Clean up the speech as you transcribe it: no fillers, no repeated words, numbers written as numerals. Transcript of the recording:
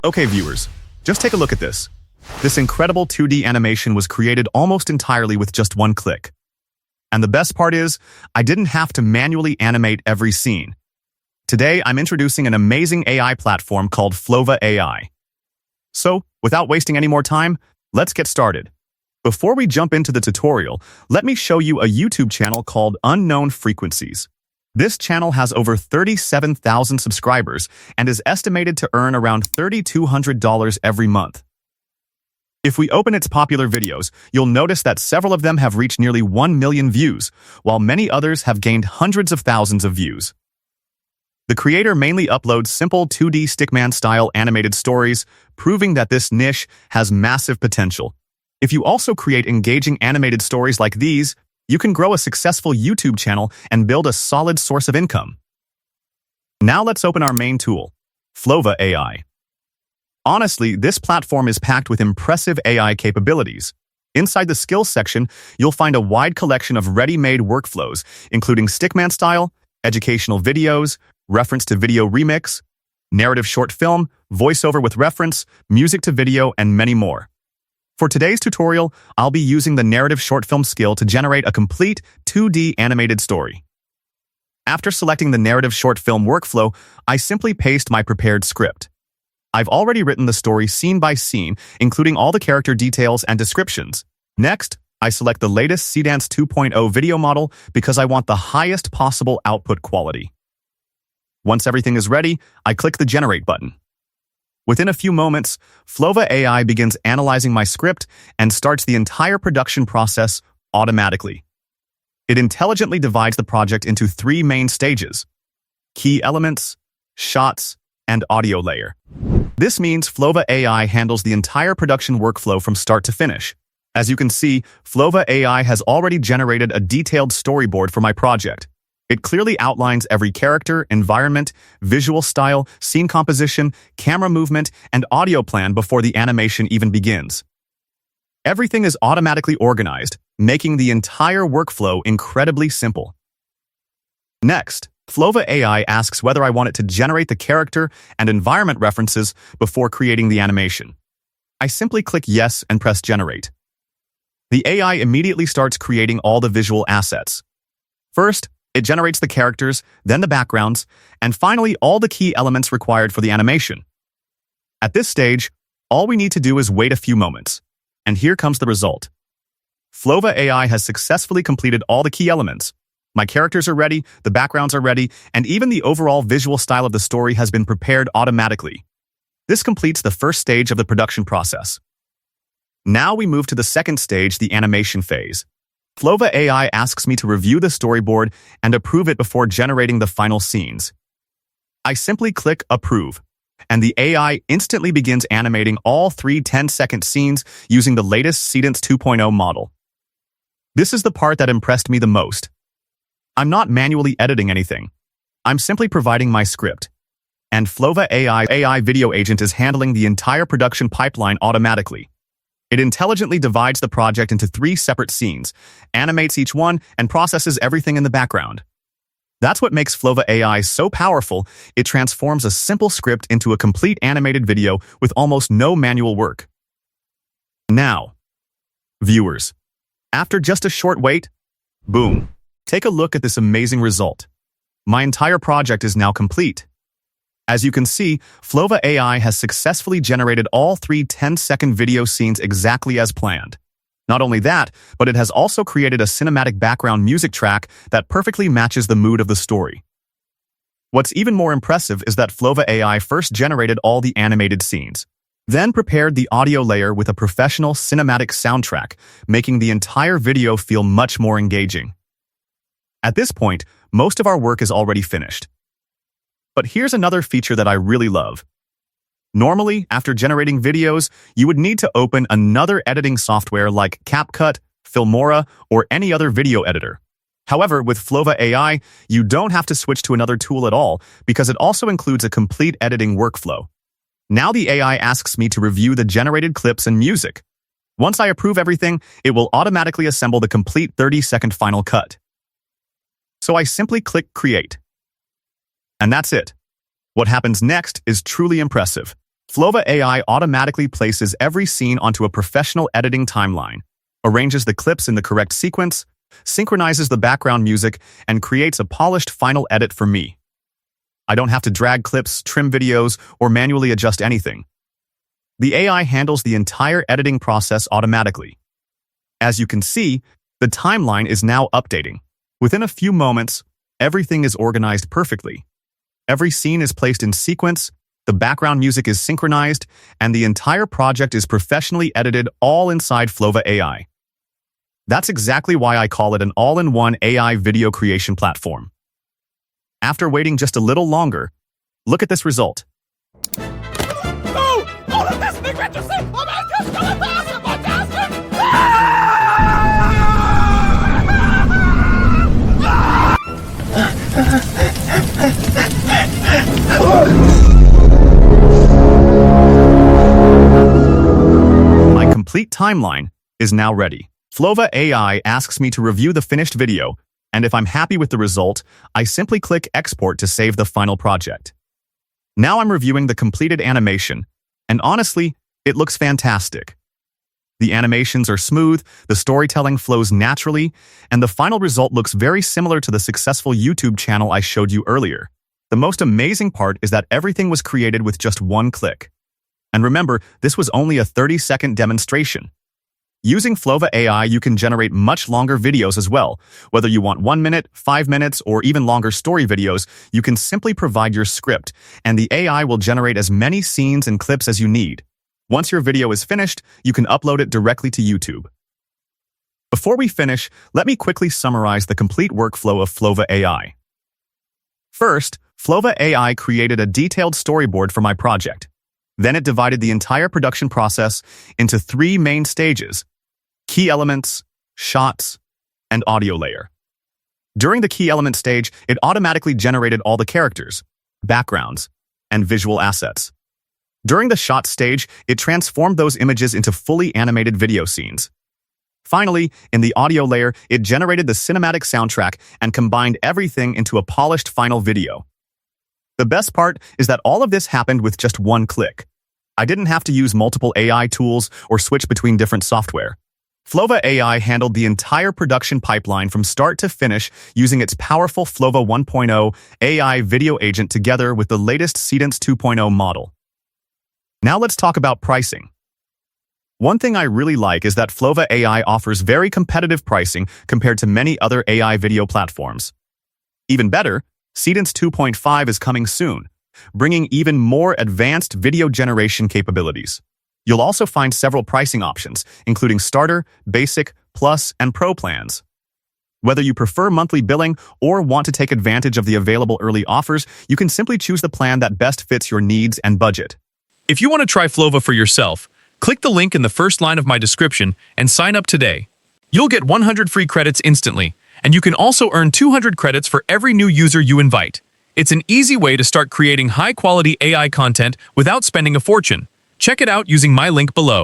Okay, viewers, just take a look at this. This incredible 2D animation was created almost entirely with just one click. And the best part is, I didn't have to manually animate every scene. Today, I'm introducing an amazing AI platform called Flova AI. So, without wasting any more time, let's get started. Before we jump into the tutorial, let me show you a YouTube channel called Unknown Frequencies. This channel has over 37,000 subscribers and is estimated to earn around $3,200 every month. If we open its popular videos, you'll notice that several of them have reached nearly 1 million views, while many others have gained hundreds of thousands of views. The creator mainly uploads simple 2D stickman-style animated stories, proving that this niche has massive potential. If you also create engaging animated stories like these, you can grow a successful YouTube channel and build a solid source of income. Now let's open our main tool, Flova AI. Honestly, this platform is packed with impressive AI capabilities. Inside the skills section, you'll find a wide collection of ready-made workflows, including stickman style, educational videos, reference to video remix, narrative short film, voiceover with reference, music to video, and many more. For today's tutorial, I'll be using the narrative short film skill to generate a complete 2D animated story. After selecting the narrative short film workflow, I simply paste my prepared script. I've already written the story scene by scene, including all the character details and descriptions. Next, I select the latest Seedance 2.0 video model because I want the highest possible output quality. Once everything is ready, I click the Generate button. Within a few moments, Flova AI begins analyzing my script and starts the entire production process automatically. It intelligently divides the project into 3 main stages: key elements, shots, and audio layer. This means Flova AI handles the entire production workflow from start to finish. As you can see, Flova AI has already generated a detailed storyboard for my project. It clearly outlines every character, environment, visual style, scene composition, camera movement, and audio plan before the animation even begins. Everything is automatically organized, making the entire workflow incredibly simple. Next, Flova AI asks whether I want it to generate the character and environment references before creating the animation. I simply click Yes and press Generate. The AI immediately starts creating all the visual assets. First, it generates the characters, then the backgrounds, and finally all the key elements required for the animation. At this stage, all we need to do is wait a few moments. And here comes the result. Flova AI has successfully completed all the key elements. My characters are ready, the backgrounds are ready, and even the overall visual style of the story has been prepared automatically. This completes the first stage of the production process. Now we move to the second stage, the animation phase. Flova AI asks me to review the storyboard and approve it before generating the final scenes. I simply click Approve, and the AI instantly begins animating all 3 10-second scenes using the latest Seedance 2.0 model. This is the part that impressed me the most. I'm not manually editing anything. I'm simply providing my script. And Flova AI video agent is handling the entire production pipeline automatically. It intelligently divides the project into 3 separate scenes, animates each one, and processes everything in the background. That's what makes Flova AI so powerful. It transforms a simple script into a complete animated video with almost no manual work. Now, viewers, after just a short wait, boom, take a look at this amazing result. My entire project is now complete. As you can see, Flova AI has successfully generated all 3 10-second video scenes exactly as planned. Not only that, but it has also created a cinematic background music track that perfectly matches the mood of the story. What's even more impressive is that Flova AI first generated all the animated scenes, then prepared the audio layer with a professional cinematic soundtrack, making the entire video feel much more engaging. At this point, most of our work is already finished. But here's another feature that I really love. Normally, after generating videos, you would need to open another editing software like CapCut, Filmora, or any other video editor. However, with Flova AI, you don't have to switch to another tool at all because it also includes a complete editing workflow. Now the AI asks me to review the generated clips and music. Once I approve everything, it will automatically assemble the complete 30-second final cut. So I simply click Create. And that's it. What happens next is truly impressive. Flova AI automatically places every scene onto a professional editing timeline, arranges the clips in the correct sequence, synchronizes the background music, and creates a polished final edit for me. I don't have to drag clips, trim videos, or manually adjust anything. The AI handles the entire editing process automatically. As you can see, the timeline is now updating. Within a few moments, everything is organized perfectly. Every scene is placed in sequence, the background music is synchronized, and the entire project is professionally edited all inside Flova AI. That's exactly why I call it an all-in-one AI video creation platform. After waiting just a little longer, look at this result. Oh, all of this thing went to sleep. Oh my My complete timeline is now ready. Flova AI asks me to review the finished video, and if I'm happy with the result, I simply click Export to save the final project. Now I'm reviewing the completed animation, and honestly, it looks fantastic. The animations are smooth, the storytelling flows naturally, and the final result looks very similar to the successful YouTube channel I showed you earlier. The most amazing part is that everything was created with just one click. And remember, this was only a 30-second demonstration. Using Flova AI, you can generate much longer videos as well. Whether you want 1 minute, 5 minutes, or even longer story videos, you can simply provide your script, and the AI will generate as many scenes and clips as you need. Once your video is finished, you can upload it directly to YouTube. Before we finish, let me quickly summarize the complete workflow of Flova AI. First, Flova AI created a detailed storyboard for my project. Then it divided the entire production process into 3 main stages: key elements, shots, and audio layer. During the key element stage, it automatically generated all the characters, backgrounds, and visual assets. During the shot stage, it transformed those images into fully animated video scenes. Finally, in the audio layer, it generated the cinematic soundtrack and combined everything into a polished final video. The best part is that all of this happened with just one click. I didn't have to use multiple AI tools or switch between different software. Flova AI handled the entire production pipeline from start to finish using its powerful Flova 1.0 AI video agent together with the latest Seedance 2.0 model. Now let's talk about pricing. One thing I really like is that Flova AI offers very competitive pricing compared to many other AI video platforms. Even better, Seedance 2.5 is coming soon, bringing even more advanced video generation capabilities. You'll also find several pricing options, including Starter, Basic, Plus, and Pro plans. Whether you prefer monthly billing or want to take advantage of the available early offers, you can simply choose the plan that best fits your needs and budget. If you want to try Flova for yourself, click the link in the first line of my description and sign up today. You'll get 100 free credits instantly, and you can also earn 200 credits for every new user you invite. It's an easy way to start creating high-quality AI content without spending a fortune. Check it out using my link below.